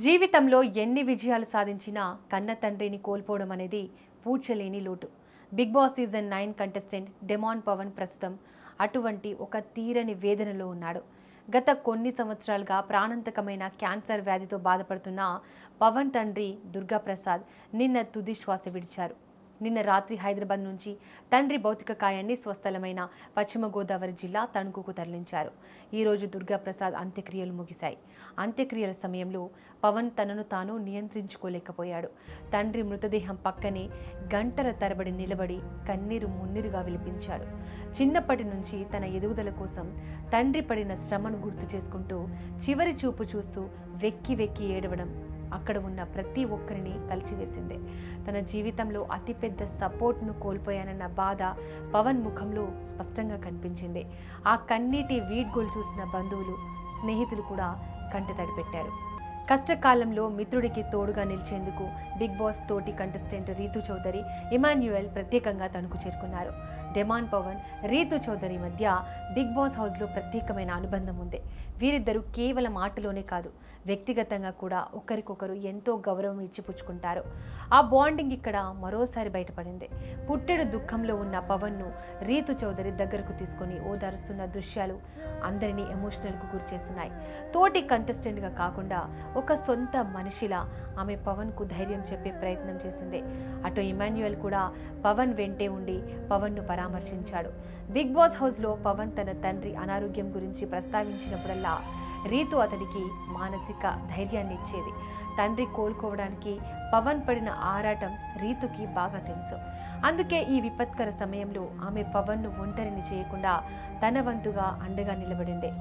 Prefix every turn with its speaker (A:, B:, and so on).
A: జీవితంలో ఎన్ని విజయాలు సాధించినా కన్న తండ్రిని కోల్పోవడం అనేది పూడ్చలేని లోటు. Big boss season 9 contestant demon Pavan ప్రస్తుతం అటువంటి ఒక తీరని వేదనలో ఉన్నాడు. గత కొన్ని సంవత్సరాలుగా ప్రాణాంతకమైన క్యాన్సర్ వ్యాధితో బాధపడుతున్న పవన్ తండ్రి దుర్గాప్రసాద్ నిన్న తుది శ్వాస విడిచారు. నిన్న రాత్రి హైదరాబాద్ నుంచి తండ్రి భౌతిక కాయాన్ని స్వస్థలమైన పశ్చిమ గోదావరి జిల్లా తణుకుకు తరలించారు. ఈరోజు దుర్గాప్రసాద్ అంత్యక్రియలు ముగిశాయి. అంత్యక్రియల సమయంలో పవన్ తనను తాను నియంత్రించుకోలేకపోయాడు. తండ్రి మృతదేహం పక్కనే గంటల తరబడి నిలబడి కన్నీరు మున్నీరుగా విలిపించాడు. చిన్నప్పటి నుంచి తన ఎదుగుదల కోసం తండ్రి పడిన శ్రమను గుర్తు చేసుకుంటూ చివరి చూపు చూస్తూ వెక్కి వెక్కి ఏడవడం అక్కడ ఉన్న ప్రతి ఒక్కరిని కలిచివేసింది. తన జీవితంలో అతిపెద్ద సపోర్ట్ను కోల్పోయానన్న బాధ పవన్ ముఖంలో స్పష్టంగా కనిపించింది. ఆ కన్నీటి వీడ్గోలు చూసిన బంధువులు, స్నేహితులు కూడా కంటతడి పెట్టారు. కష్టకాలంలో మిత్రుడికి తోడుగా నిలిచేందుకు బిగ్ బాస్ తోటి కంటెస్టెంట్ రీతు చౌదరి, ఇమాన్యుయల్ ప్రత్యేకంగా తణుకు చేరుకున్నారు. డెమాన్ పవన్, రీతు చౌదరి మధ్య బిగ్ బాస్ హౌస్లో ప్రత్యేకమైన అనుబంధం ఉంది. వీరిద్దరూ కేవలం ఆటలోనే కాదు, వ్యక్తిగతంగా కూడా ఒకరికొకరు ఎంతో గౌరవం ఇచ్చిపుచ్చుకుంటారు. ఆ బాండింగ్ ఇక్కడ మరోసారి బయటపడింది. పుట్టెడు దుఃఖంలో ఉన్న పవన్ను రీతు చౌదరి దగ్గరకు తీసుకొని ఓదారుస్తున్న దృశ్యాలు అందరినీ ఎమోషనల్కు గురిచేస్తున్నాయి. తోటి కంటెస్టెంట్గా కాకుండా ఒక సొంత మనిషిలా ఆమె పవన్కు ధైర్యం చెప్పే ప్రయత్నం చేసింది. అటు ఇమాన్యుయల్ కూడా పవన్ వెంటే ఉండి పవన్ను పరామర్శించాడు. బిగ్ బాస్ హౌస్లో పవన్ తన తండ్రి అనారోగ్యం గురించి ప్రస్తావించినప్పుడల్లా రీతు అతడికి మానసిక ధైర్యాన్ని ఇచ్చేది. తండ్రి కోలుకోవడానికి పవన్ పడిన ఆరాటం రీతుకి బాగా తెలుసు. అందుకే ఈ విపత్కర సమయంలో ఆమె పవన్ను ఒంటరిని చేయకుండా తన వంతుగా అండగా నిలబడింది.